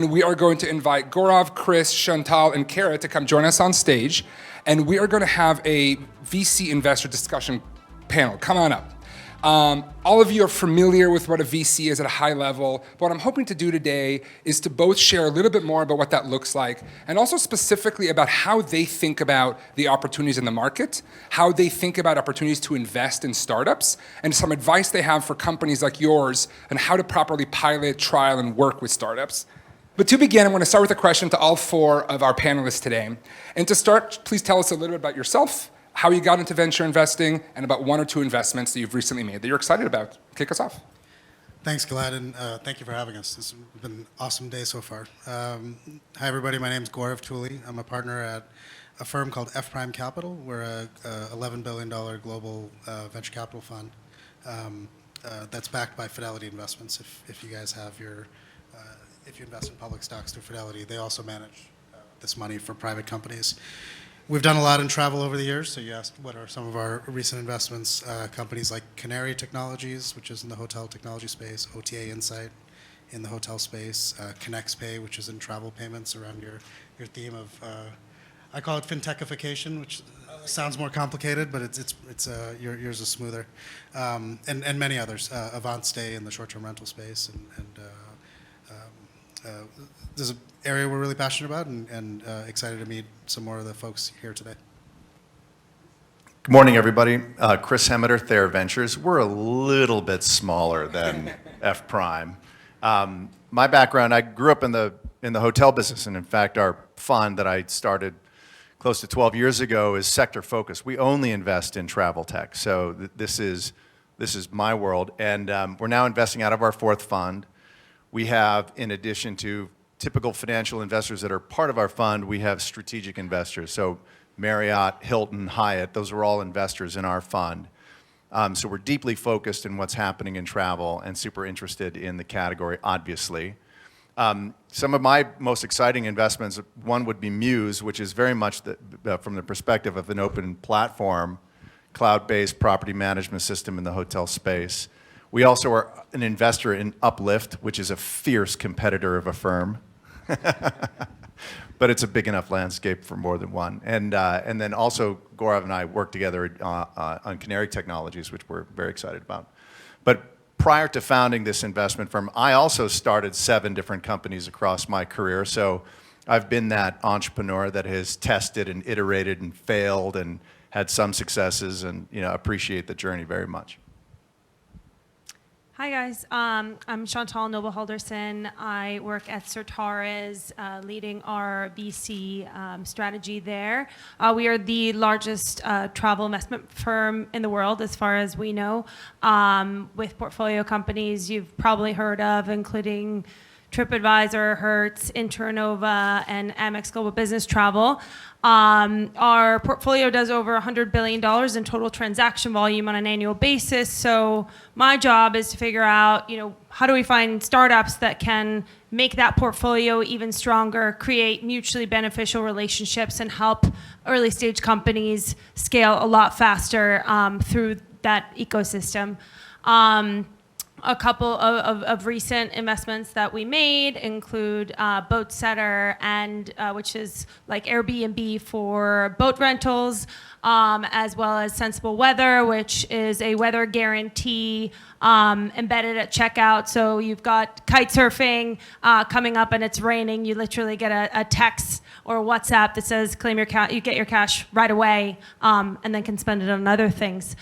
We are going to invite Gaurav, Chris, Chantal, and Kara to come join us on stage, and we are going to have a VC investor discussion panel. Come on up. All of you are familiar with what a VC is at a high level. But what I'm hoping to do today is to both share a little bit more about what that looks like, and also specifically about how they think about the opportunities in the market, how they think about opportunities to invest in startups, and some advice they have for companies like yours on how to properly pilot, trial, and work with startups. But to begin, I'm going to start with a question to all four of our panelists today. And to start, please tell us a little bit about yourself, how you got into venture investing, and about one or two investments that you've recently made that you're excited about. Kick us off. Thanks, Gilad, and thank you for having us. This has been an awesome day so far. Hi, everybody. My name is Gaurav Tooley. I'm a partner at a firm called F Prime Capital. We're a $11 billion global venture capital fund that's backed by Fidelity Investments. If you guys have if you invest in public stocks through Fidelity, they also manage this money for private companies. We've done a lot in travel over the years, so you asked what are some of our recent investments. Companies like Canary Technologies, which is in the hotel technology space, OTA Insight in the hotel space, ConnexPay, which is in travel payments around your theme of, I call it fintechification, which sounds more complicated, but yours is smoother, and many others. AvantStay in the short-term rental space, and there's an area we're really passionate about and excited to meet some more of the folks here today. Good morning, everybody. Chris Hemeter, Thayer Ventures. We're a little bit smaller than F Prime. My background, I grew up in the hotel business, and in fact, our fund that I started close to 12 years ago is sector focused. We only invest in travel tech, so this is my world, and we're now investing out of our fourth fund. We have, in addition to typical financial investors that are part of our fund, we have strategic investors. So Marriott, Hilton, Hyatt, those are all investors in our fund. So we're deeply focused in what's happening in travel and super interested in the category, obviously. Some of my most exciting investments, one would be Muse, which is very much from the perspective of an open platform, cloud-based property management system in the hotel space. We also are an investor in Uplift, which is a fierce competitor of a firm. But it's a big enough landscape for more than one. And then also, Gaurav and I work together on Canary Technologies, which we're very excited about. But prior to founding this investment firm, I also started 7 different companies across my career. So I've been that entrepreneur that has tested and iterated and failed and had some successes, and appreciate the journey very much. Hi guys, I'm Chantal Noble-Halderson. I work at Certares, leading our VC strategy there. We are the largest travel investment firm in the world, as far as we know, with portfolio companies you've probably heard of, including TripAdvisor, Hertz, Internova, and Amex Global Business Travel. Our portfolio does over $100 billion in total transaction volume on an annual basis. So my job is to figure out, how do we find startups that can make that portfolio even stronger, create mutually beneficial relationships, and help early stage companies scale a lot faster through that ecosystem. A couple of recent investments that we made include Boatsetter, and which is like Airbnb for boat rentals, as well as Sensible Weather, which is a weather guarantee embedded at checkout. So you've got kite surfing coming up and it's raining. You literally get a text or a WhatsApp that says claim your cash. You get your cash right away, and then can spend it on other things.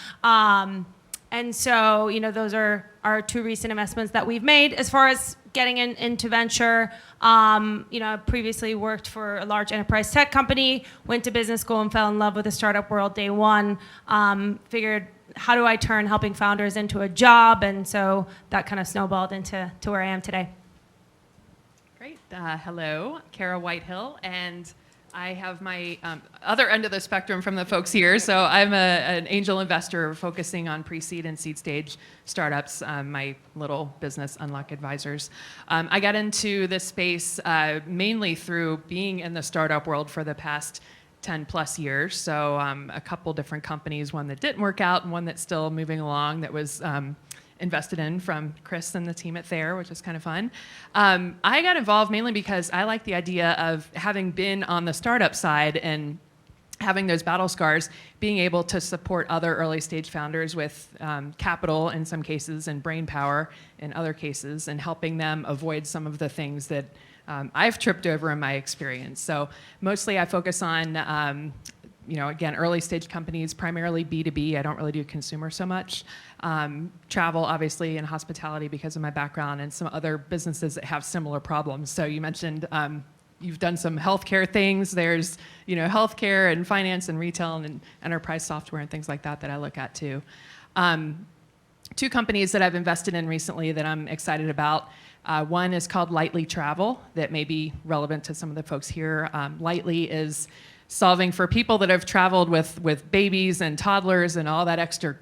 And so, those are our 2 recent investments that we've made. As far as getting into venture, I previously worked for a large enterprise tech company, went to business school and fell in love with the startup world day one. Figured, how do I turn helping founders into a job? And so that kind of snowballed into where I am today. Great. Hello, Kara Whitehill, and I have my other end of the spectrum from the folks here. So I'm an angel investor focusing on pre-seed and seed stage startups, my little business, Unlock Advisors. I got into this space mainly through being in the startup world for the past 10 plus years. So a couple different companies, one that didn't work out and one that's still moving along, that was invested in from Chris and the team at Thayer, which is kind of fun. I got involved mainly because I like the idea of having been on the startup side and having those battle scars, being able to support other early stage founders with capital in some cases and brain power in other cases, and helping them avoid some of the things that I've tripped over in my experience. So mostly I focus on, again, early stage companies, primarily B2B. I don't really do consumer so much. Travel, obviously, and hospitality because of my background, and some other businesses that have similar problems. So you mentioned you've done some healthcare things. There's, healthcare and finance and retail and enterprise software and things like that I look at too. Two companies that I've invested in recently that I'm excited about. One is called Lightly Travel, that may be relevant to some of the folks here. Lightly is solving for people that have traveled with babies and toddlers and all that extra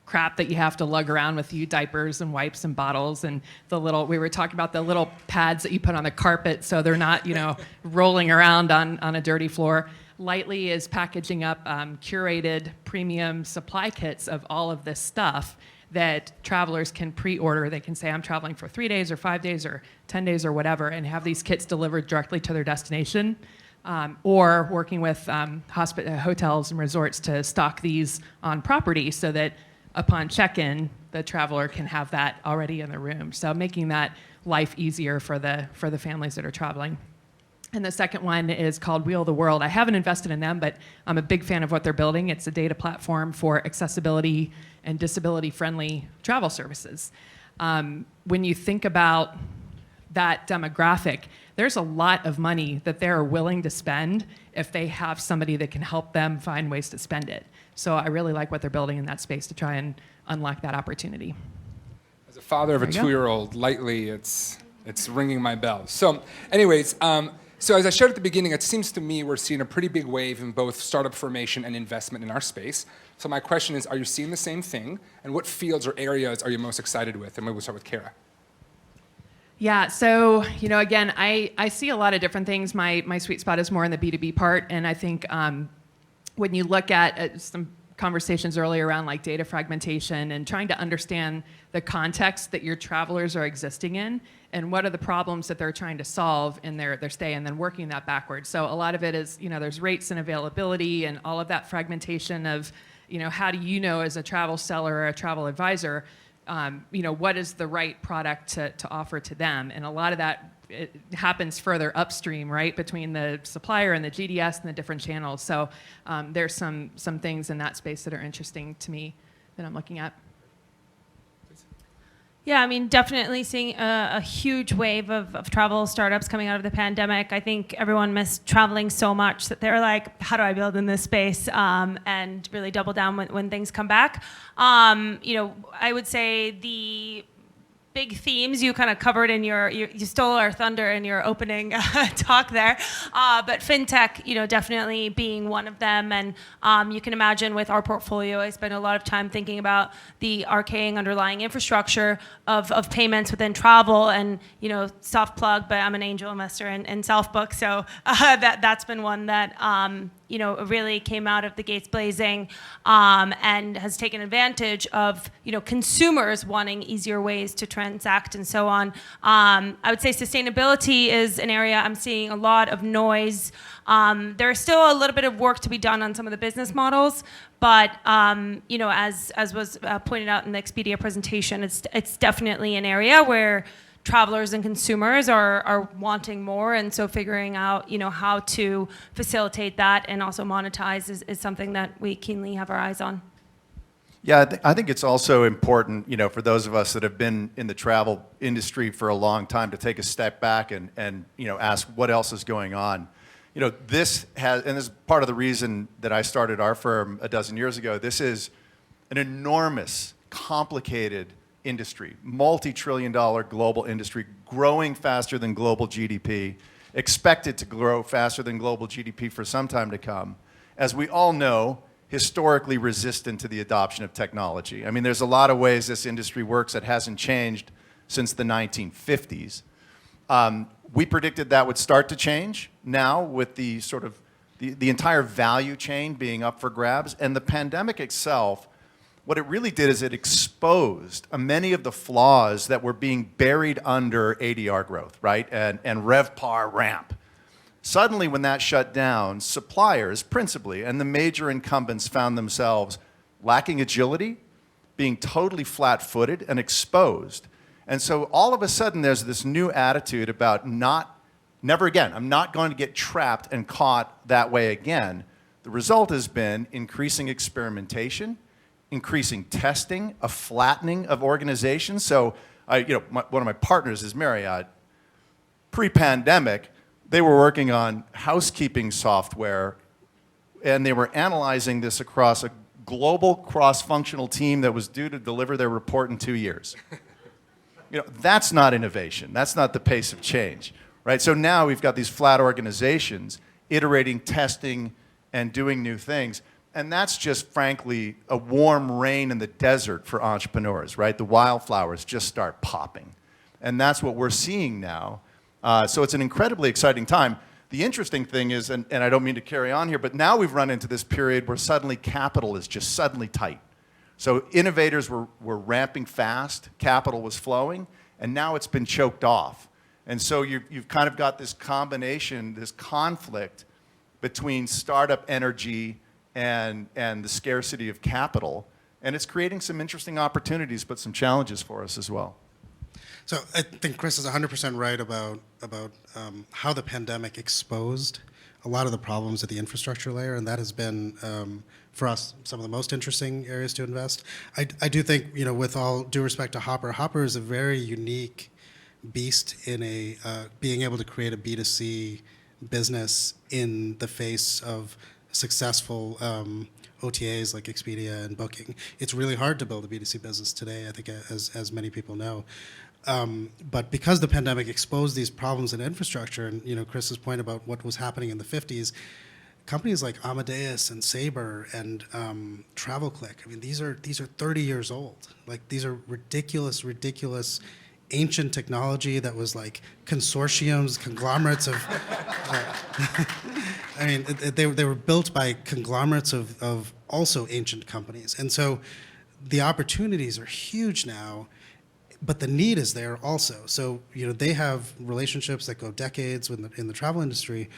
crap that you have to lug around with you, diapers and wipes and bottles and we were talking about the little pads that you put on the carpet so they're not, rolling around on a dirty floor. Lightly is packaging up curated premium supply kits of all of this stuff that travelers can pre-order. They can say, I'm traveling for 3 days or 5 days or 10 days or whatever, and have these kits delivered directly to their destination. Or working with hotels and resorts to stock these on property so that upon check-in, the traveler can have that already in the room. So making that life easier for the families that are traveling. And the second one is called Wheel the World. I haven't invested in them, but I'm a big fan of what they're building. It's a data platform for accessibility and disability-friendly travel services. When you think about that demographic, there's a lot of money that they're willing to spend if they have somebody that can help them find ways to spend it. So I really like what they're building in that space to try and unlock that opportunity. As a father of a 2-year-old, Lightly, it's ringing my bell. So anyways, so as I shared at the beginning, it seems to me we're seeing a pretty big wave in both startup formation and investment in our space. So my question is, are you seeing the same thing? And what fields or areas are you most excited with? And maybe we'll start with Kara. Yeah, so, again, I see a lot of different things. My sweet spot is more in the B2B part, and I think when you look at some conversations earlier around like data fragmentation and trying to understand the context that your travelers are existing in and what are the problems that they're trying to solve in their stay, and then working that backwards. So a lot of it is, there's rates and availability and all of that fragmentation of, how do you know as a travel seller or a travel advisor, what is the right product to offer to them? And a lot of that it happens further upstream, right, between the supplier and the GDS and the different channels. So there's some things in that space that are interesting to me that I'm looking at. Yeah, I mean, definitely seeing a huge wave of travel startups coming out of the pandemic. I think everyone missed traveling so much that they're like, how do I build in this space, and really double down when things come back. I would say the big themes you kind of covered in you stole our thunder in your opening talk there, but fintech, definitely being one of them. And you can imagine with our portfolio, I spend a lot of time thinking about the arcane underlying infrastructure of payments within travel, and soft plug, but I'm an angel investor in Selfbook, so that's been one that really came out of the gates blazing, and has taken advantage of consumers wanting easier ways to transact and so on. I would say sustainability is an area I'm seeing a lot of noise. There's still a little bit of work to be done on some of the business models, but as was pointed out in the Expedia presentation, it's definitely an area where travelers and consumers are wanting more, and so figuring out how to facilitate that and also monetize is something that we keenly have our eyes on. Yeah, I think it's also important, for those of us that have been in the travel industry for a long time, to take a step back and ask what else is going on. This is part of the reason that I started our firm a dozen years ago. This is an enormous, complicated industry, multi-trillion-dollar global industry, growing faster than global GDP, expected to grow faster than global GDP for some time to come. As we all know, historically resistant to the adoption of technology. I mean, there's a lot of ways this industry works that hasn't changed since the 1950s. We predicted that would start to change now with the entire value chain being up for grabs, and the pandemic itself what it really did is it exposed many of the flaws that were being buried under ADR growth, right? And RevPAR ramp. Suddenly, when that shut down, suppliers, principally, and the major incumbents found themselves lacking agility, being totally flat-footed and exposed. And so all of a sudden, there's this new attitude about never again. I'm not going to get trapped and caught that way again. The result has been increasing experimentation, increasing testing, a flattening of organizations. So, one of my partners is Marriott. Pre-pandemic, they were working on housekeeping software, and they were analyzing this across a global cross-functional team that was due to deliver their report in 2 years. That's not innovation. That's not the pace of change, right? So now we've got these flat organizations iterating, testing, and doing new things. And that's just, frankly, a warm rain in the desert for entrepreneurs, right? The wildflowers just start popping. And that's what we're seeing now. So it's an incredibly exciting time. The interesting thing is, and I don't mean to carry on here, but now we've run into this period where suddenly capital is just suddenly tight. So innovators were ramping fast, capital was flowing, and now it's been choked off. And so you've kind of got this combination, this conflict between startup energy and the scarcity of capital. And it's creating some interesting opportunities, but some challenges for us as well. So I think Chris is 100% right about how the pandemic exposed a lot of the problems at the infrastructure layer, and that has been, for us, some of the most interesting areas to invest. I do think, with all due respect to Hopper is a very unique beast in being able to create a B2C business in the face of successful OTAs like Expedia and Booking. It's really hard to build a B2C business today, I think, as many people know. But because the pandemic exposed these problems in infrastructure, and Chris's point about what was happening in the 50s, companies like Amadeus and Sabre and TravelClick, I mean, these are 30 years old. Like, these are ridiculous ancient technology that was like consortiums, conglomerates of. I mean, they were built by conglomerates of also ancient companies, and so the opportunities are huge now. But the need is there also. So, they have relationships that go decades in the travel industry,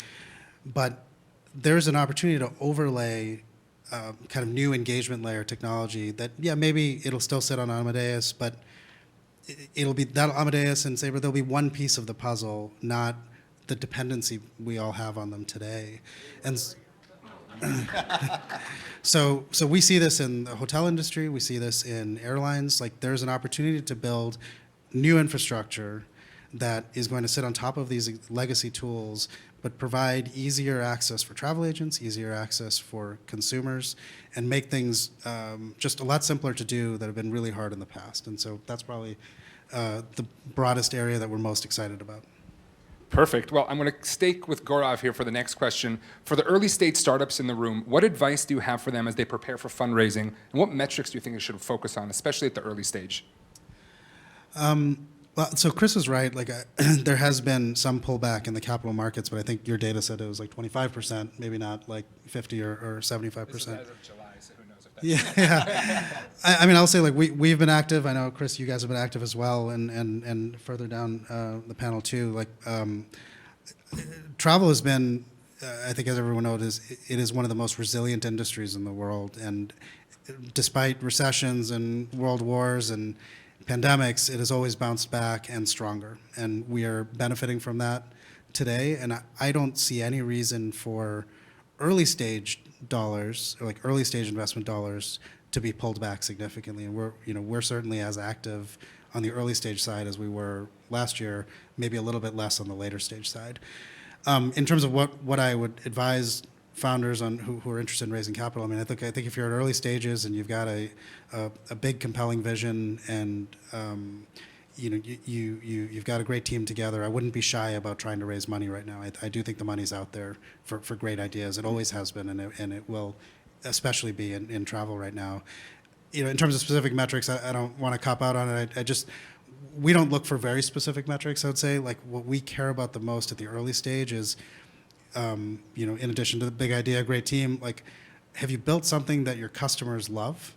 but there's an opportunity to overlay kind of new engagement layer technology that, maybe it'll still sit on Amadeus, but it'll be that Amadeus and Sabre, there'll be one piece of the puzzle, not the dependency we all have on them today. And So we see this in the hotel industry, we see this in airlines. Like, there's an opportunity to build new infrastructure that is going to sit on top of these legacy tools, but provide easier access for travel agents, easier access for consumers, and make things just a lot simpler to do that have been really hard in the past. And so that's probably the broadest area that we're most excited about. Perfect. Well, I'm going to stake with Gaurav here for the next question. For the early stage startups in the room, what advice do you have for them as they prepare for fundraising? And what metrics do you think they should focus on, especially at the early stage? Well, so Chris is right. Like, there has been some pullback in the capital markets, but I think your data said it was like 25%, maybe not like 50 or 75%. This is as of July, so who knows if that's... Yeah. I mean, I'll say, like, we've been active. I know, Chris, you guys have been active as well, and further down the panel too. Like, travel has been, I think, as everyone knows, it is one of the most resilient industries in the world. And despite recessions and world wars and pandemics, it has always bounced back and stronger. And we are benefiting from that today. And I don't see any reason for early stage dollars, or like early stage investment dollars, to be pulled back significantly. And we're certainly as active on the early stage side as we were last year, maybe a little bit less on the later stage side. In terms of what I would advise founders on who are interested in raising capital, I mean, I think if you're at early stages and you've got a big compelling vision and you've got a great team together, I wouldn't be shy about trying to raise money right now. I do think the money's out there for great ideas. It always has been, and it will especially be in travel right now. In terms of specific metrics, I don't want to cop out on it. We don't look for very specific metrics, I would say. Like, what we care about the most at the early stage is, in addition to the big idea, great team, like, have you built something that your customers love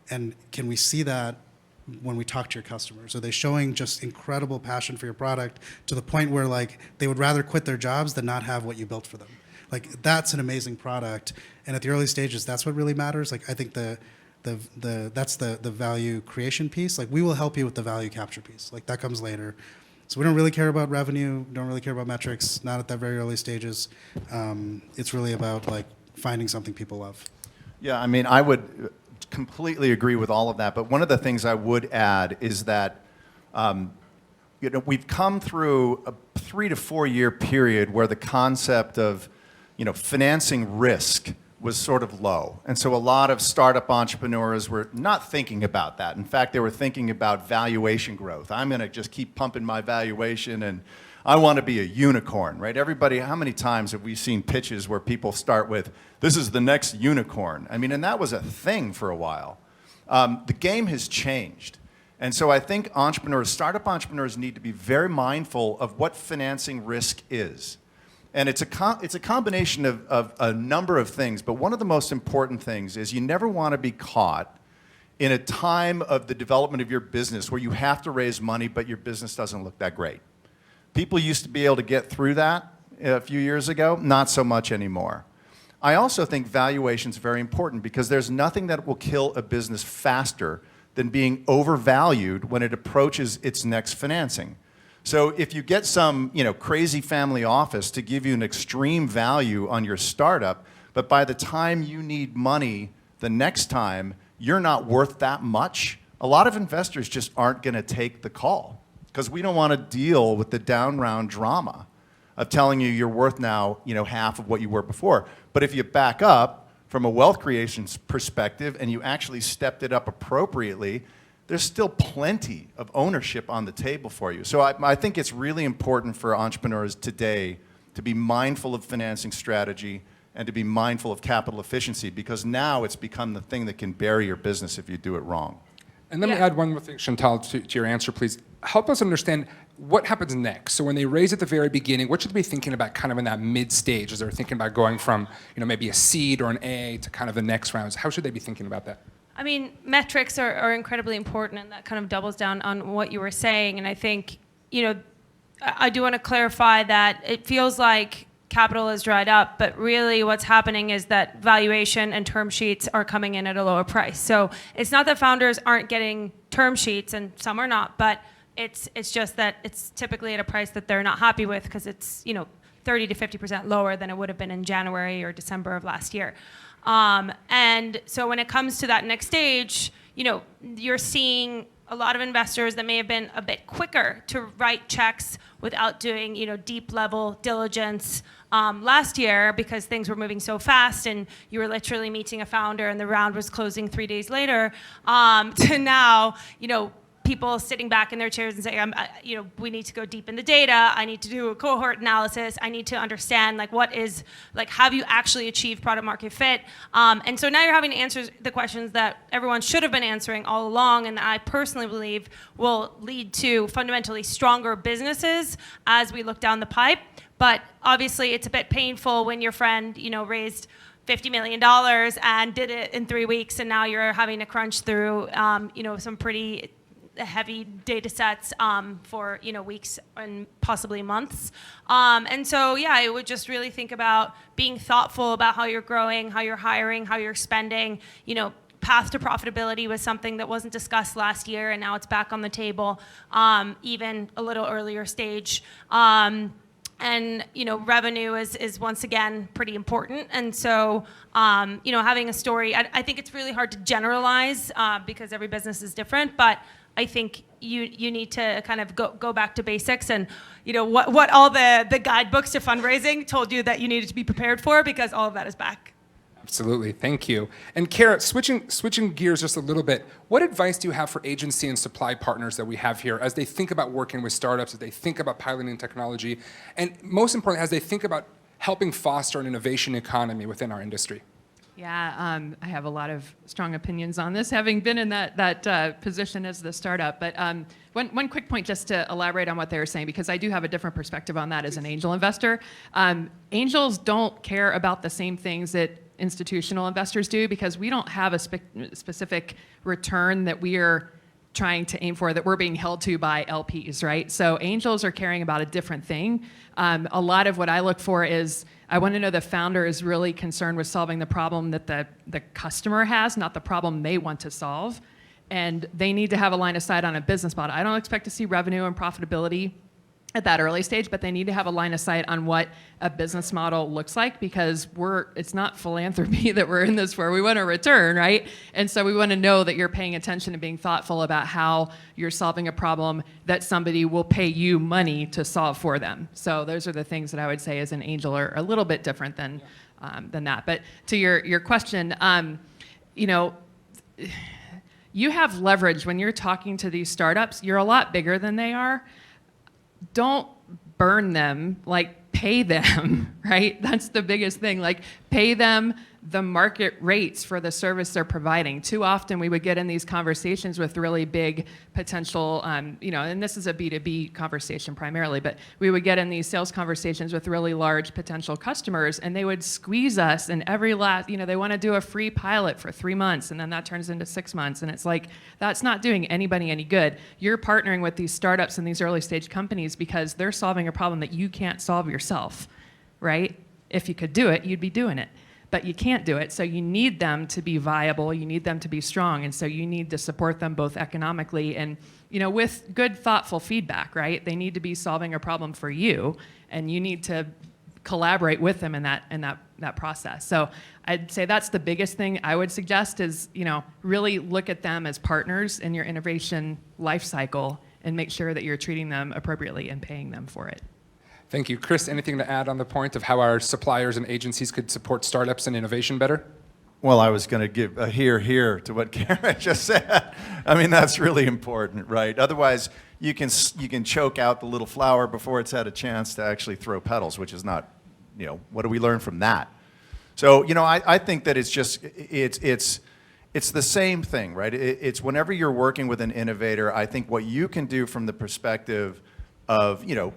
And can we see that when we talk to your customers? Are they showing just incredible passion for your product to the point where like they would rather quit their jobs than not have what you built for them? Like that's an amazing product. And at the early stages, that's what really matters. Like I think that's the value creation piece. Like we will help you with the value capture piece. Like that comes later. So we don't really care about revenue, don't really care about metrics, not at that very early stages. It's really about like finding something people love. Yeah, I mean, I would completely agree with all of that. But one of the things I would add is that we've come through a 3 to 4 year period where the concept of financing risk was sort of low. And so a lot of startup entrepreneurs were not thinking about that. In fact, they were thinking about valuation growth. I'm going to just keep pumping my valuation and I want to be a unicorn, right? Everybody, how many times have we seen pitches where people start with, this is the next unicorn? I mean, and that was a thing for a while. The game has changed. And so I think startup entrepreneurs need to be very mindful of what financing risk is. And it's a combination of a number of things, but one of the most important things is you never want to be caught in a time of the development of your business where you have to raise money, but your business doesn't look that great. People used to be able to get through that a few years ago, not so much anymore. I also think valuation is very important because there's nothing that will kill a business faster than being overvalued when it approaches its next financing. So if you get some crazy family office to give you an extreme value on your startup, but by the time you need money the next time, you're not worth that much, a lot of investors just aren't going to take the call because we don't want to deal with the down round drama of telling you you're worth now half of what you were before. But if you back up from a wealth creation perspective and you actually stepped it up appropriately, there's still plenty of ownership on the table for you. So I think it's really important for entrepreneurs today to be mindful of financing strategy and to be mindful of capital efficiency because now it's become the thing that can bury your business if you do it wrong. And let me add one more thing, Chantal, to your answer, please. Help us understand what happens next. So when they raise at the very beginning, what should they be thinking about kind of in that mid stage as they're thinking about going from maybe a seed or an A to kind of the next rounds? How should they be thinking about that? I mean, metrics are incredibly important, and that kind of doubles down on what you were saying. And I think, I do want to clarify that it feels like capital has dried up, but really what's happening is that valuation and term sheets are coming in at a lower price. So it's not that founders aren't getting term sheets, and some are not, but it's just that it's typically at a price that they're not happy with because it's 30 to 50% lower than it would have been in January or December of last year. And so when it comes to that next stage, you're seeing a lot of investors that may have been a bit quicker to write checks without doing, deep level diligence last year because things were moving so fast and you were literally meeting a founder and the round was closing 3 days later, to now, people sitting back in their chairs and saying, we need to go deep in the data. I need to do a cohort analysis. I need to understand have you actually achieved product market fit? And so now you're having to answer the questions that everyone should have been answering all along, and that I personally believe will lead to fundamentally stronger businesses as we look down the pipe. But obviously, it's a bit painful when your friend, raised $50 million and did it in 3 weeks, and now you're having to crunch through, some pretty heavy data sets for weeks and possibly months. And so, I would just really think about being thoughtful about how you're growing, how you're hiring, how you're spending. Path to profitability was something that wasn't discussed last year, and now it's back on the table, even a little earlier stage. And revenue is once again pretty important. And so, having a story, I think it's really hard to generalize because every business is different. But I think you need to kind of go back to basics and what all the guidebooks to fundraising told you that you needed to be prepared for, because all of that is back. Absolutely, thank you. And Kara, switching gears just a little bit, what advice do you have for agency and supply partners that we have here as they think about working with startups, as they think about piloting technology, and most importantly, as they think about helping foster an innovation economy within our industry? Yeah, I have a lot of strong opinions on this, having been in that position as the startup. But one quick point just to elaborate on what they were saying, because I do have a different perspective on that as an angel investor. Angels don't care about the same things that institutional investors do, because we don't have a specific return that we are trying to aim for, that we're being held to by LPs, right? So angels are caring about a different thing. A lot of what I look for is, I want to know the founder is really concerned with solving the problem that the customer has, not the problem they want to solve. And they need to have a line of sight on a business model. I don't expect to see revenue and profitability at that early stage, but they need to have a line of sight on what a business model looks like, because it's not philanthropy that we're in this for. We want a return, right? And so we want to know that you're paying attention and being thoughtful about how you're solving a problem that somebody will pay you money to solve for them. So those are the things that I would say as an angel are a little bit different than that. But to your question, you know, you have leverage when you're talking to these startups. You're a lot bigger than they are. Don't burn them, like pay them, right? That's the biggest thing. Like pay them the market rates for the service they're providing. Too often we would get in these conversations with really big potential, you know, and this is a B2B conversation primarily, but we would get in these sales conversations with really large potential customers, and they would squeeze us in every last, you know, they want to do a free pilot for 3 months, and then that turns into 6 months. And it's like, that's not doing anybody any good. You're partnering with these startups and these early stage companies because they're solving a problem that you can't solve yourself, right? If you could do it, you'd be doing it. But you can't do it, so you need them to be viable, you need them to be strong, and so you need to support them both economically and, you know, with good, thoughtful feedback, right? They need to be solving a problem for you, and you need to collaborate with them in that process. So I'd say that's the biggest thing I would suggest is, you know, really look at them as partners in your innovation life cycle and make sure that you're treating them appropriately and paying them for it. Thank you. Chris, anything to add on the point of how our suppliers and agencies could support startups and innovation better? Well, I was going to give a here to what Karen just said. I mean, that's really important, right? Otherwise, you can choke out the little flower before it's had a chance to actually throw petals, which is not, you know, what do we learn from that? So, you know, I think that it's just, it's the same thing, right? It's whenever you're working with an innovator, I think what you can do from the perspective of, you know,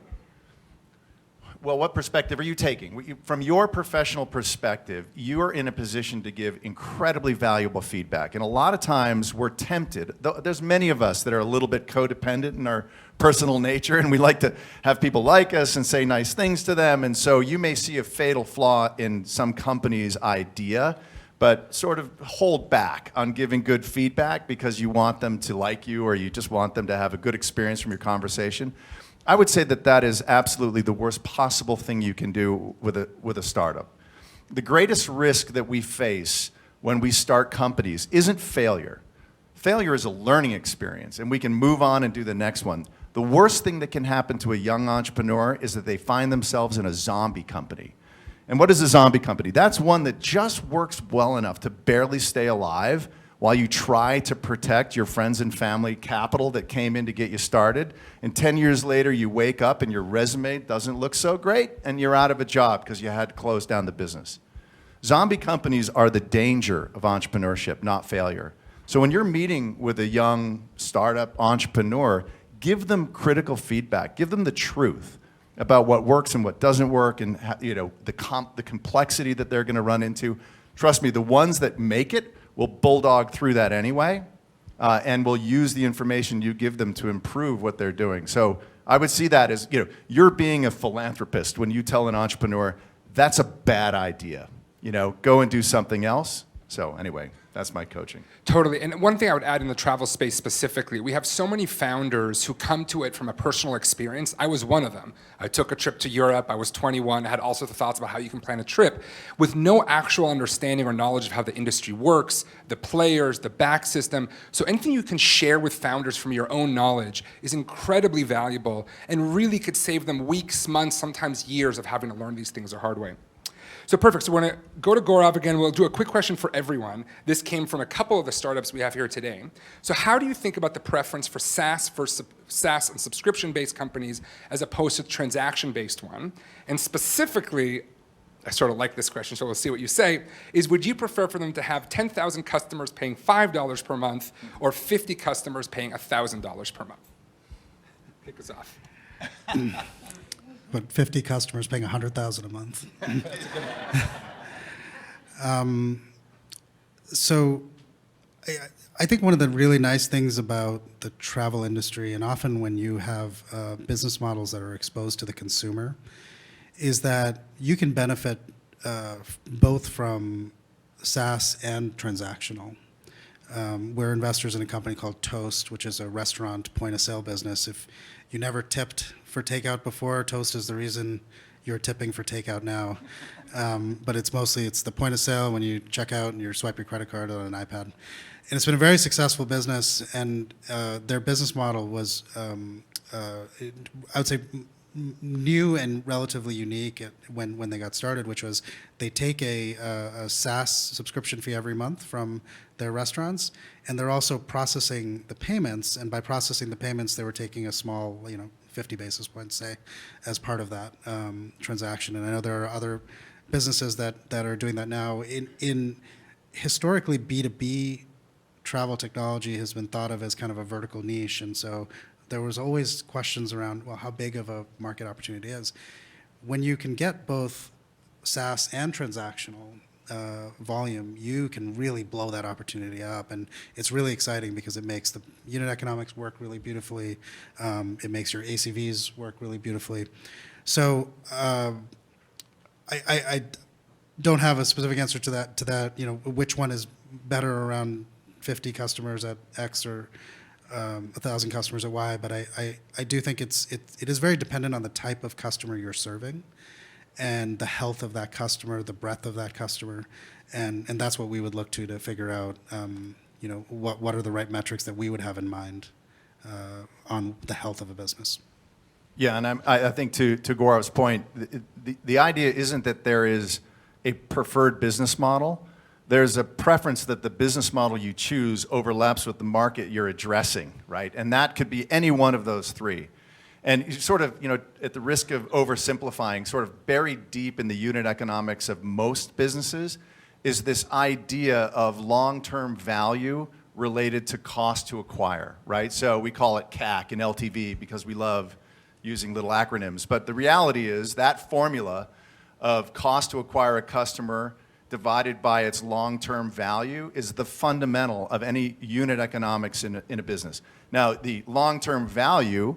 well, what perspective are you taking? From your professional perspective, you are in a position to give incredibly valuable feedback. And a lot of times we're tempted. There's many of us that are a little bit codependent in our personal nature, and we like to have people like us and say nice things to them. And so you may see a fatal flaw in some company's idea, but sort of hold back on giving good feedback because you want them to like you or you just want them to have a good experience from your conversation. I would say that that is absolutely the worst possible thing you can do with a startup. The greatest risk that we face when we start companies isn't failure. Failure is a learning experience, and we can move on and do the next one. The worst thing that can happen to a young entrepreneur is that they find themselves in a zombie company. And what is a zombie company? That's one that just works well enough to barely stay alive while you try to protect your friends and family capital that came in to get you started. And 10 years later, you wake up and your resume doesn't look so great, and you're out of a job because you had to close down the business. Zombie companies are the danger of entrepreneurship, not failure. So when you're meeting with a young startup entrepreneur, give them critical feedback. Give them the truth about what works and what doesn't work, and you know, the complexity that they're going to run into. Trust me, the ones that make it will bulldog through that anyway, and will use the information you give them to improve what they're doing. So I would see that as, you know, you're being a philanthropist when you tell an entrepreneur, that's a bad idea. You know, go and do something else. So anyway, that's my coaching. Totally. And one thing I would add in the travel space specifically, we have so many founders who come to it from a personal experience. I was one of them. I took a trip to Europe. I was 21. I had all sorts of thoughts about how you can plan a trip with no actual understanding or knowledge of how the industry works, the players, the back system. So anything you can share with founders from your own knowledge is incredibly valuable and really could save them weeks, months, sometimes years of having to learn these things the hard way. So perfect. So we're going to go to Gaurav again. We'll do a quick question for everyone. This came from a couple of the startups we have here today. So how do you think about the preference for SaaS and subscription-based companies as opposed to transaction-based one? And specifically, I sort of like this question, so we'll see what you say, is would you prefer for them to have 10,000 customers paying $5 per month or 50 customers paying $1,000 per month? Kick us off. But 50 customers paying $100,000 a month. So I think one of the really nice things about the travel industry, and often when you have business models that are exposed to the consumer, is that you can benefit both from SaaS and transactional. We're investors in a company called Toast, which is a restaurant point-of-sale business. If you never tipped for takeout before, Toast is the reason you're tipping for takeout now. But it's the point of sale when you check out and you swipe your credit card on an iPad. And it's been a very successful business, and their business model was, I would say, new and relatively unique when they got started, which was they take a SaaS subscription fee every month from their restaurants, and they're also processing the payments. And by processing the payments, they were taking a small, 50 basis points, say, as part of that transaction. And I know there are other businesses that are doing that now. In historically, B2B travel technology has been thought of as kind of a vertical niche, and so there was always questions around, well, how big of a market opportunity is. When you can get both SaaS and transactional volume, you can really blow that opportunity up, and it's really exciting because it makes the unit economics work really beautifully. It makes your ACVs work really beautifully. So I don't have a specific answer to that. Which one is better around 50 customers at X or 1,000 customers at Y, but I do think it is very dependent on the type of customer you're serving and the health of that customer, the breadth of that customer, and that's what we would look to figure out, what are the right metrics that we would have in mind on the health of a business. Yeah, and I think to Gaurav's point, the idea isn't that there is a preferred business model. There's a preference that the business model you choose overlaps with the market you're addressing, right? And that could be any one of those three. And sort of, at the risk of oversimplifying, sort of buried deep in the unit economics of most businesses is this idea of long-term value related to cost to acquire, right? So we call it CAC and LTV because we love using little acronyms. But the reality is that formula of cost to acquire a customer divided by its long-term value is the fundamental of any unit economics in a business. Now, the long-term value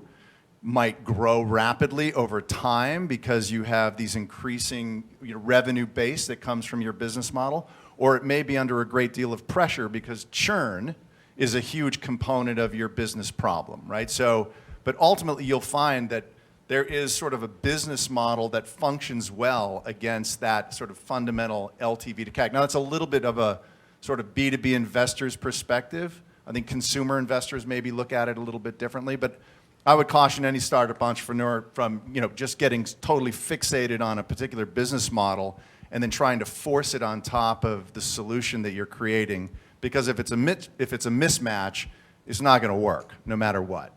might grow rapidly over time because you have these increasing revenue base that comes from your business model, or it may be under a great deal of pressure because churn is a huge component of your business problem, right? So, but ultimately you'll find that there is sort of a business model that functions well against that sort of fundamental LTV to CAC. Now, that's a little bit of a sort of B2B investor's perspective. I think consumer investors maybe look at it a little bit differently, but I would caution any startup entrepreneur from just getting totally fixated on a particular business model and then trying to force it on top of the solution that you're creating, because if it's a mismatch, it's not going to work no matter what.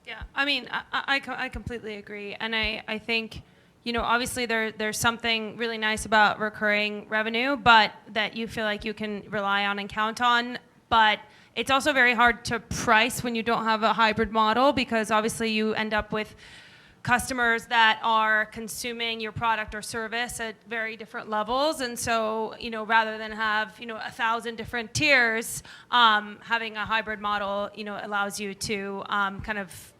Yeah, I mean, I completely agree. And I think, obviously there's something really nice about recurring revenue, but that you feel like you can rely on and count on. But it's also very hard to price when you don't have a hybrid model, because obviously you end up with customers that are consuming your product or service at very different levels. And so, rather than have, 1,000 different tiers, having a hybrid model, allows you to kind of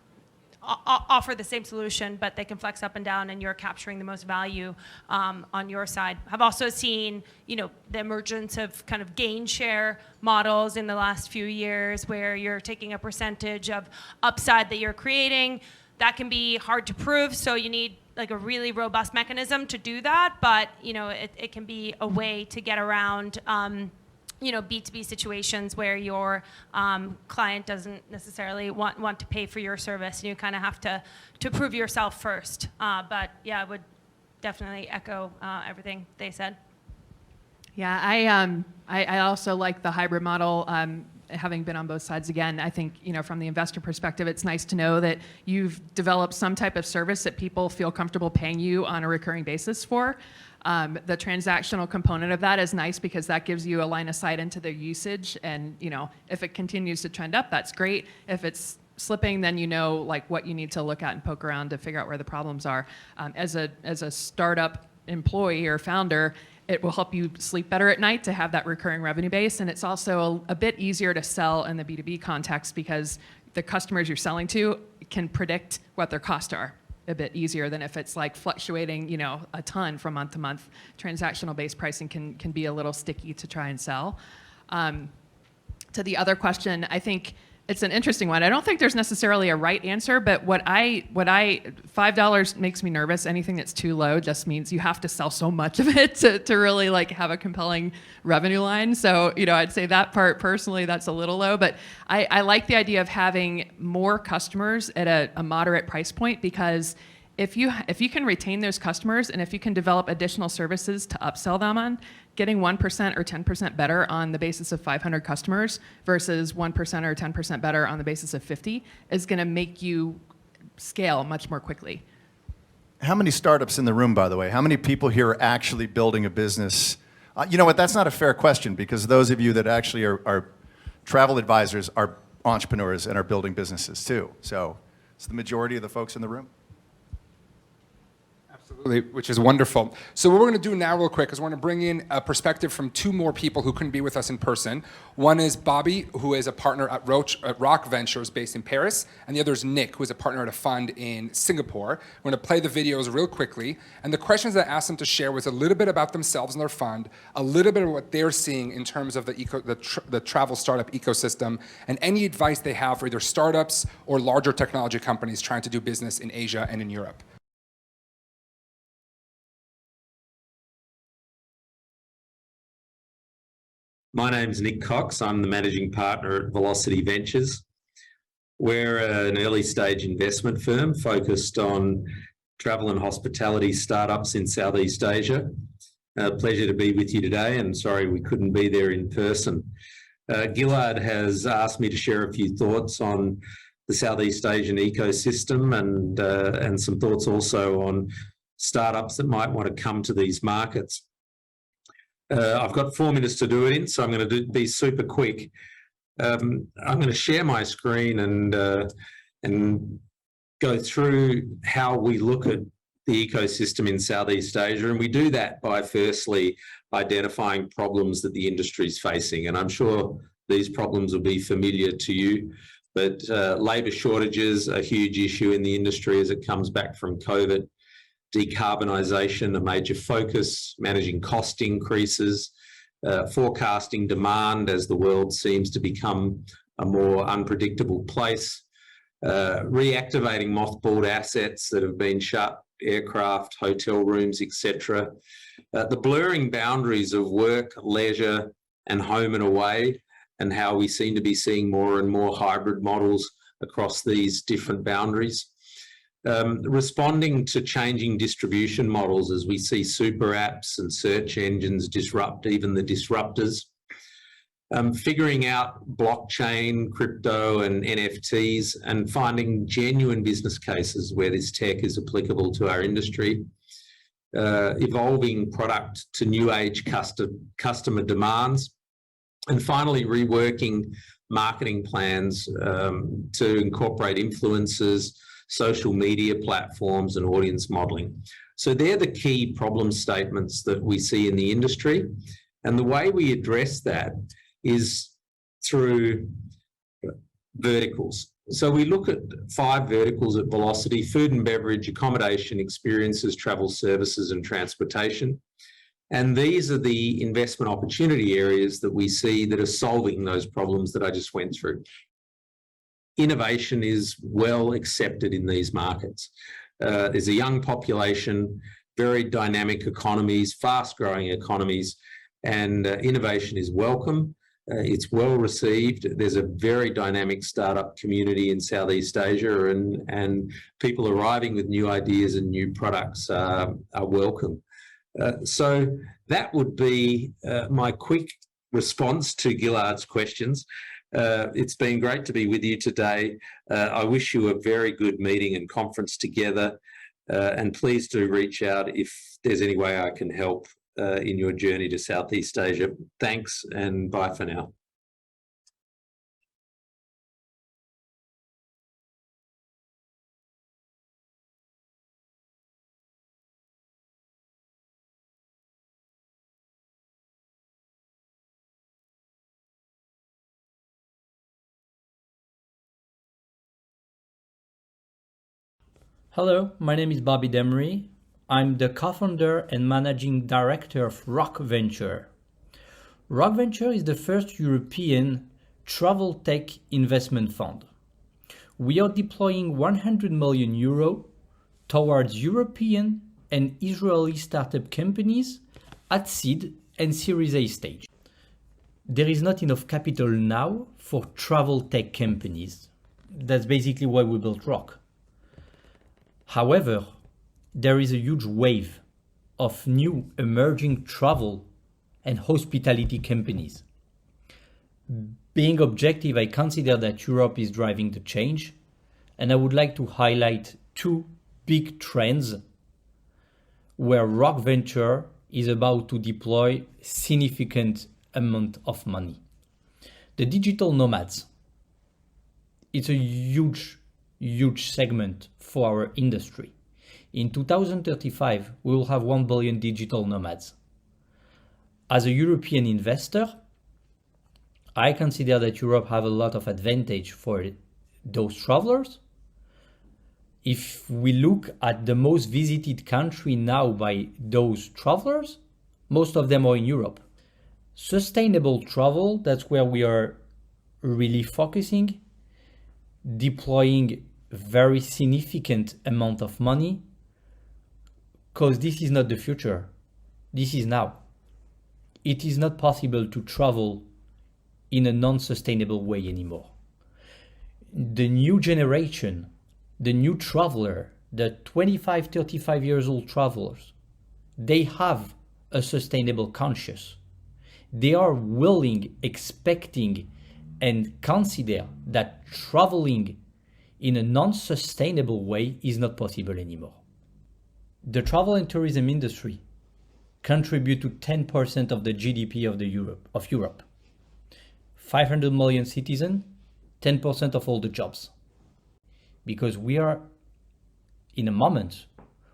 offer the same solution, but they can flex up and down, and you're capturing the most value on your side. I've also seen, the emergence of kind of gain share models in the last few years, where you're taking a percentage of upside that you're creating. That can be hard to prove, so you need like a really robust mechanism to do that. But it can be a way to get around B2B situations where your client doesn't necessarily want to pay for your service, and you kind of have to prove yourself first. But yeah, I would definitely echo everything they said. Yeah, I also like the hybrid model. Having been on both sides again, I think, from the investor perspective, it's nice to know that you've developed some type of service that people feel comfortable paying you on a recurring basis for. The transactional component of that is nice because that gives you a line of sight into their usage, and if it continues to trend up, that's great. If it's slipping, then like what you need to look at and poke around to figure out where the problems are. As a startup employee or founder, it will help you sleep better at night to have that recurring revenue base. And it's also a bit easier to sell in the B2B context because the customers you're selling to can predict what their costs are a bit easier than if it's like fluctuating, a ton from month to month. Transactional based pricing can be a little sticky to try and sell. To the other question, I think it's an interesting one. I don't think there's necessarily a right answer, but $5 makes me nervous. Anything that's too low just means you have to sell so much of it to really like have a compelling revenue line. So, I'd say that part personally, that's a little low, but I like the idea of having more customers at a moderate price point, because if you can retain those customers and if you can develop additional services to upsell them on, getting 1% or 10% better on the basis of 500 customers versus 1% or 10% better on the basis of 50 is going to make you scale much more quickly. How many startups in the room, by the way? How many people here are actually building a business? You know what? That's not a fair question, because those of you that actually are travel advisors are entrepreneurs and are building businesses too. So it's the majority of the folks in the room. Absolutely, which is wonderful. So what we're going to do now real quick is we're going to bring in a perspective from two more people who couldn't be with us in person. One is Bobby, who is a partner at Rockventure based in Paris, and the other is Nick, who is a partner at a fund in Singapore. We're going to play the videos real quickly, and the questions that I asked them to share was a little bit about themselves and their fund, a little bit of what they're seeing in terms of the travel startup ecosystem, and any advice they have for either startups or larger technology companies trying to do business in Asia and in Europe. My name's Nick Cox. I'm the managing partner at Velocity Ventures. We're an early stage investment firm focused on travel and hospitality startups in Southeast Asia. Pleasure to be with you today, and sorry we couldn't be there in person. Gillard has asked me to share a few thoughts on the Southeast Asian ecosystem and some thoughts also on startups that might want to come to these markets. I've got 4 minutes to do it in, so I'm going to be super quick. I'm going to share my screen and go through how we look at the ecosystem in Southeast Asia, and we do that by firstly identifying problems that the industry is facing, and I'm sure these problems will be familiar to you, but labour shortages are a huge issue in the industry as it comes back from COVID. Decarbonisation, a major focus, managing cost increases, forecasting demand as the world seems to become a more unpredictable place, reactivating mothballed assets that have been shut, aircraft, hotel rooms, etc. The blurring boundaries of work, leisure, and home and away, and how we seem to be seeing more and more hybrid models across these different boundaries. Responding to changing distribution models as we see super apps and search engines disrupt even the disruptors. Figuring out blockchain, crypto and NFTs, and finding genuine business cases where this tech is applicable to our industry. Evolving product to new age customer demands. And finally, reworking marketing plans to incorporate influencers, social media platforms and audience modelling. So they're the key problem statements that we see in the industry. And the way we address that is through verticals. So we look at 5 verticals at Velocity: food and beverage, accommodation, experiences, travel services and transportation. And these are the investment opportunity areas that we see that are solving those problems that I just went through. Innovation is well accepted in these markets. There's a young population, very dynamic economies, fast-growing economies, and innovation is welcome. It's well received. There's a very dynamic startup community in Southeast Asia, and people arriving with new ideas and new products are welcome. So that would be my quick response to Gillard's questions. It's been great to be with you today. I wish you a very good meeting and conference together, and please do reach out if there's any way I can help in your journey to Southeast Asia. Thanks and bye for now. Hello, my name is Bobby Demery. I'm the co-founder and managing director of Rockventure. Rockventure is the first European travel tech investment fund. We are deploying 100 million euro towards European and Israeli startup companies at seed and Series A stage. There is not enough capital now for travel tech companies. That's basically why we built Rock. However, there is a huge wave of new emerging travel and hospitality companies. Being objective, I consider that Europe is driving the change, and I would like to highlight two big trends where Rockventure is about to deploy significant amount of money. The digital nomads. It's a huge segment for our industry. In 2035, we will have 1 billion digital nomads. As a European investor, I consider that Europe have a lot of advantage for those travelers. If we look at the most visited country now by those travelers, most of them are in Europe. Sustainable travel, that's where we are really focusing, deploying very significant amount of money, because this is not the future. This is now. It is not possible to travel in a non-sustainable way anymore. The new generation, the new traveler, the 25, 35 years old travelers, they have a sustainable conscious. They are willing, expecting, and consider that traveling in a non-sustainable way is not possible anymore. The travel and tourism industry contribute to 10% of the GDP of Europe. 500 million citizens, 10% of all the jobs. Because we are in a moment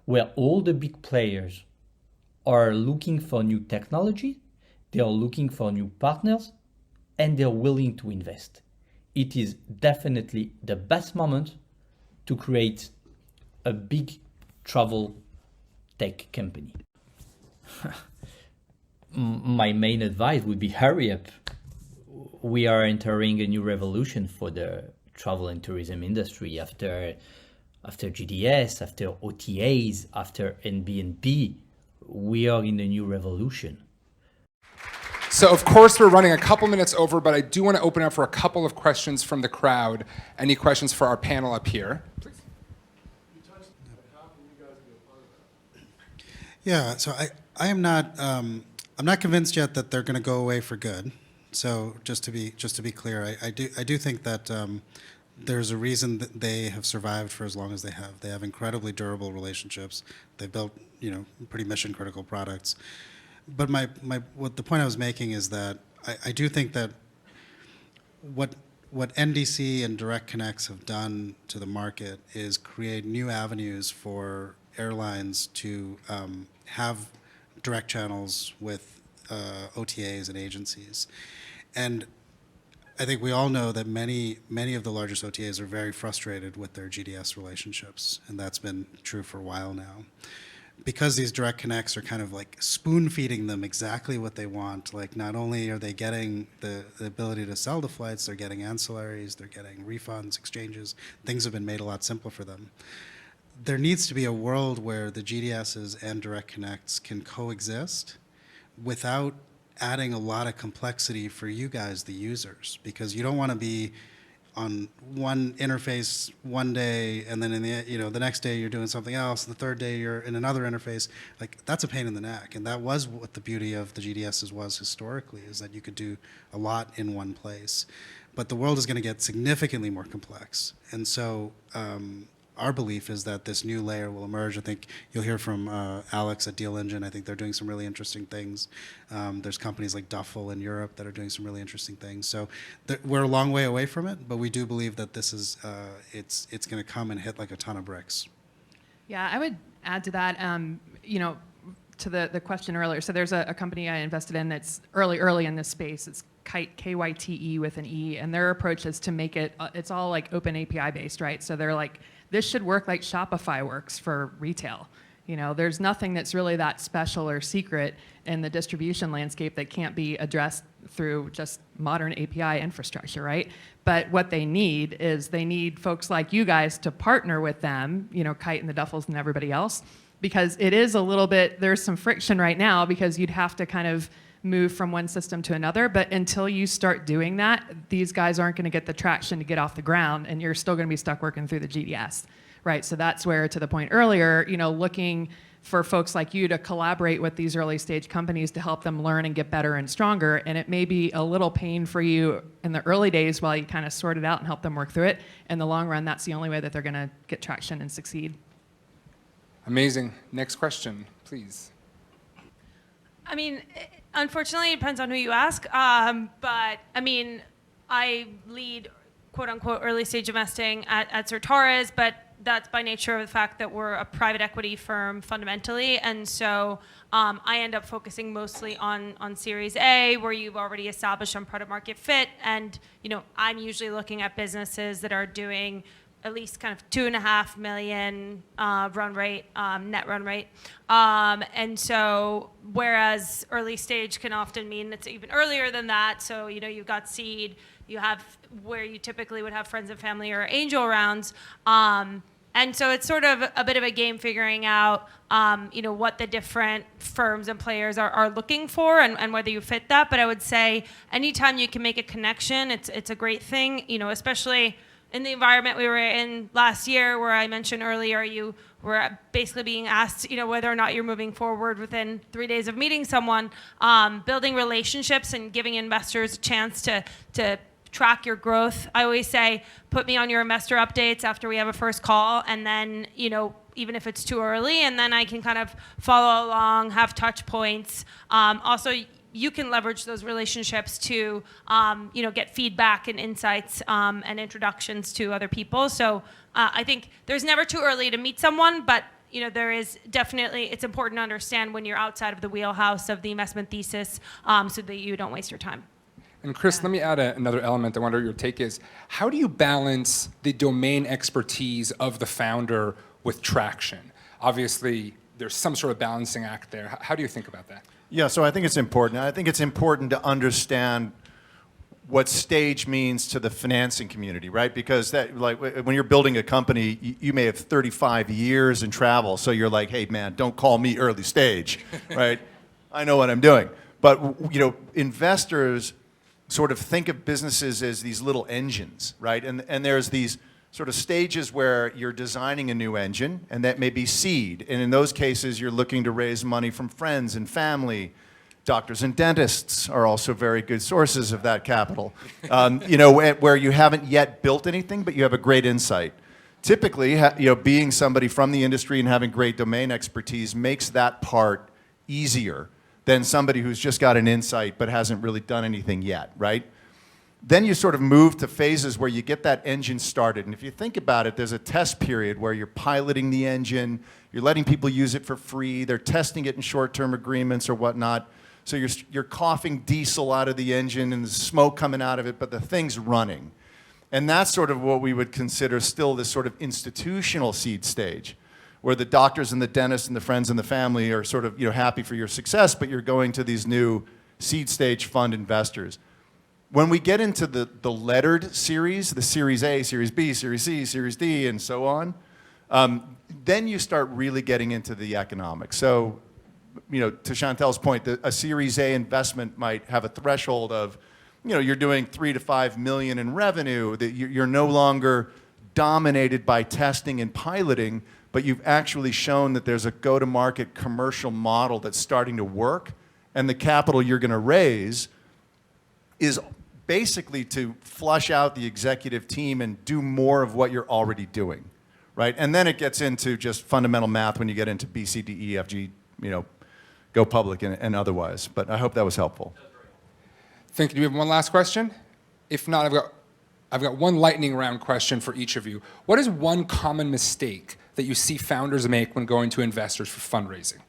where all the big players are looking for new technology, they are looking for new partners, and they're willing to invest. It is definitely the best moment to create a big travel tech company. My main advice would be hurry up. We are entering a new revolution for the travel and tourism industry after GDS, after OTAs, after Airbnb. We are in a new revolution. So of course we're running a couple minutes over, but I do want to open up for a couple of questions from the crowd. Any questions for our panel up here? Please. Yeah, so I am not I'm not convinced yet that they're going to go away for good. So just to be clear, I do think that there's a reason that they have survived for as long as they have. They have incredibly durable relationships. They've built pretty mission critical products. But the point I was making is that I do think that what NDC and Direct Connects have done to the market is create new avenues for airlines to have direct channels with OTAs and agencies. And I think we all know that many of the largest OTAs are very frustrated with their GDS relationships, and that's been true for a while now. Because these direct connects are kind of like spoon feeding them exactly what they want, like not only are they getting the ability to sell the flights, they're getting ancillaries, they're getting refunds, exchanges, things have been made a lot simpler for them. There needs to be a world where the GDSs and direct connects can coexist without adding a lot of complexity for you guys, the users, because you don't want to be on one interface one day, and then in the next day you're doing something else, the third day you're in another interface. Like, that's a pain in the neck, and that was what the beauty of the GDSs was historically, is that you could do a lot in one place. But the world is going to get significantly more complex, and so our belief is that this new layer will emerge. I think you'll hear from Alex at Deal Engine. I think they're doing some really interesting things. There's companies like Duffel in Europe that are doing some really interesting things. So we're a long way away from it, but we do believe that this is it's going to come and hit like a ton of bricks. Yeah, I would add to that. To the question earlier. So there's a company I invested in that's early in this space. It's Kite, Kyte with an E, and their approach is to make it. It's all like open API based, right? So this should work like Shopify works for retail. You know, there's nothing that's really that special or secret in the distribution landscape that can't be addressed through just modern API infrastructure, right? But what they need is they need folks like you guys to partner with them, you know, Kite and the Duffels and everybody else, because it is a little bit, there's some friction right now because you'd have to kind of move from one system to another. But until you start doing that, these guys aren't going to get the traction to get off the ground, and you're still going to be stuck working through the GDS, right? So that's where, to the point earlier, you know, looking for folks like you to collaborate with these early stage companies to help them learn and get better and stronger. And it may be a little pain for you in the early days while you kind of sort it out and help them work through it. In the long run, that's the only way that they're going to get traction and succeed. Amazing. Next question, please. I mean, unfortunately, it depends on who you ask. But I mean, I lead quote unquote early stage investing at Certares, but that's by nature of the fact that we're a private equity firm fundamentally. And so I end up focusing mostly on Series A, where you've already established some product market fit. And, you know, I'm usually looking at businesses that are doing at least kind of 2.5 million run rate, net run rate. And so whereas early stage can often mean it's even earlier than that. So, you know, you've got seed, you have where you typically would have friends and family or angel rounds. And so it's sort of a bit of a game figuring out, you know, what the different firms and players are looking for and whether you fit that. But I would say anytime you can make a connection, it's a great thing, you know, especially in the environment we were in last year, where I mentioned earlier, you were basically being asked, you know, whether or not you're moving forward within 3 days of meeting someone. Building relationships and giving investors a chance to track your growth. I always say, put me on your investor updates after we have a first call, and then, you know, even if it's too early, and then I can kind of follow along, have touch points. Also, you can leverage those relationships to, you know, get feedback and insights and introductions to other people. So I think there's never too early to meet someone, but you know, there is definitely, it's important to understand when you're outside of the wheelhouse of the investment thesis, so that you don't waste your time. And Chris, let me add another element. I wonder what your take is. How do you balance the domain expertise of the founder with traction? Obviously, there's some sort of balancing act there. How do you think about that? Yeah, so I think it's important. I think it's important to understand what stage means to the financing community, right? Because that, like, when you're building a company, you may have 35 years in travel, so you're like, hey, man, don't call me early stage, right? I know what I'm doing. But, you know, investors sort of think of businesses as these little engines, right? And there's these sort of stages where you're designing a new engine, and that may be seed. And in those cases, you're looking to raise money from friends and family. Doctors and dentists are also very good sources of that capital. You know, where you haven't yet built anything, but you have a great insight. Typically, you know, being somebody from the industry and having great domain expertise makes that part easier than somebody who's just got an insight but hasn't really done anything yet, right? Then you sort of move to phases where you get that engine started. And if you think about it, there's a test period where you're piloting the engine, you're letting people use it for free, they're testing it in short-term agreements or whatnot. So you're coughing diesel out of the engine and there's smoke coming out of it, but the thing's running. And that's sort of what we would consider still this sort of institutional seed stage, where the doctors and the dentists and the friends and the family are sort of, you know, happy for your success, but you're going to these new seed stage fund investors. When we get into the lettered series, the Series A, Series B, Series C, Series D, and so on, then you start really getting into the economics. So, you know, to Chantel's point, a Series A investment might have a threshold of, you know, you're doing 3 to 5 million in revenue, that you're no longer dominated by testing and piloting, but you've actually shown that there's a go-to-market commercial model that's starting to work, and the capital you're going to raise is basically to flush out the executive team and do more of what you're already doing, right? And then it gets into just fundamental math when you get into B, C, D, E, F, G, you know, go public and otherwise. But I hope that was helpful. Thank you. Do we have one last question? If not, I've got one lightning round question for each of you. What is one common mistake that you see founders make when going to investors for fundraising?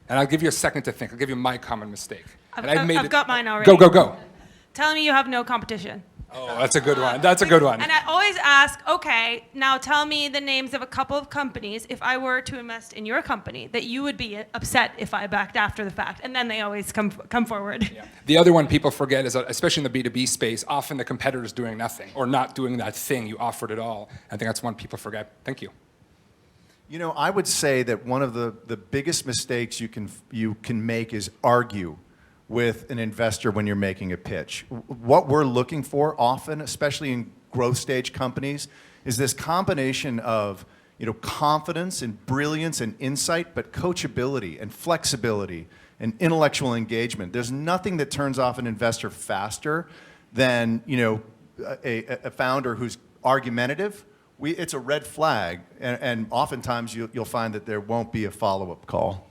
And I'll give you a second to think. I'll give you my common mistake. I've got mine already. Go. Telling me you have no competition. Oh, that's a good one. That's a good one. And I always ask, okay, now tell me the names of a couple of companies, if I were to invest in your company, that you would be upset if I backed after the fact. And then they always come forward. Yeah. The other one people forget is that, especially in the B2B space, often the competitor is doing nothing or not doing that thing you offered at all. I think that's one people forget. Thank you. You know, I would say that one of the biggest mistakes you can make is argue with an investor when you're making a pitch. What we're looking for often, especially in growth stage companies, is this combination of, you know, confidence and brilliance and insight, but coachability and flexibility and intellectual engagement. There's nothing that turns off an investor faster than, you know, a founder who's argumentative. It's a red flag, and oftentimes you'll find that there won't be a follow-up call.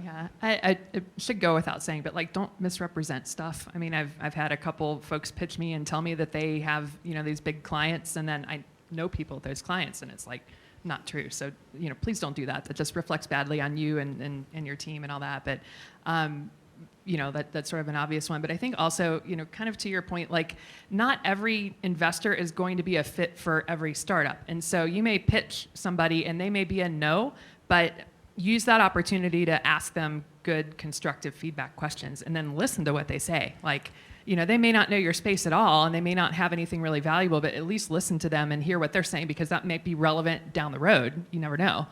Yeah, I it should go without saying, but like, don't misrepresent stuff. I mean, I've had a couple folks pitch me and tell me that they have, you know, these big clients, and then I know people with those clients, and it's like not true. So, you know, please don't do that. That just reflects badly on you and your team and all that. But you know, that's sort of an obvious one. But I think also, you know, kind of to your point, like, not every investor is going to be a fit for every startup. And so you may pitch somebody and they may be a no, but use that opportunity to ask them good, constructive feedback questions and then listen to what they say. Like, you know, they may not know your space at all and they may not have anything really valuable, but at least listen to them and hear what they're saying, because that might be relevant down the road. You never know.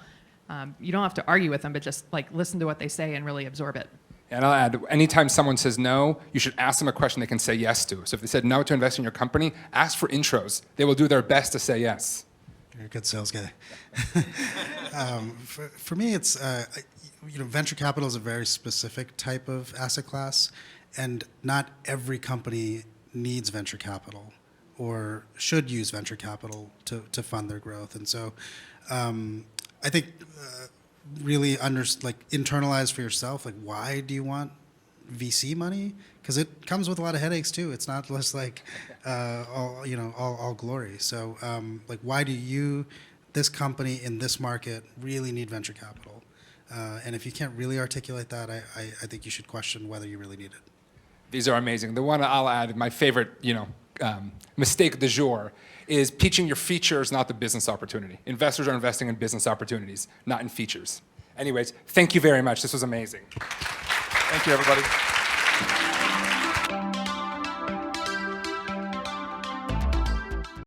You don't have to argue with them, but just like listen to what they say and really absorb it. And I'll add, anytime someone says no, you should ask them a question they can say yes to. So if they said no to invest in your company, ask for intros. They will do their best to say yes. You're a good sales guy. For me, it's, you know, venture capital is a very specific type of asset class, and not every company needs venture capital or should use venture capital to fund their growth. And so I think really internalize for yourself, like, why do you want VC money? Because it comes with a lot of headaches too. It's not just like all glory. So like, why do this company in this market really need venture capital? And if you can't really articulate that, I think you should question whether you really need it. These are amazing. The one I'll add, my favorite, mistake du jour is pitching your features, not the business opportunity. Investors are investing in business opportunities, not in features. Anyways, thank you very much. This was amazing. Thank you, everybody.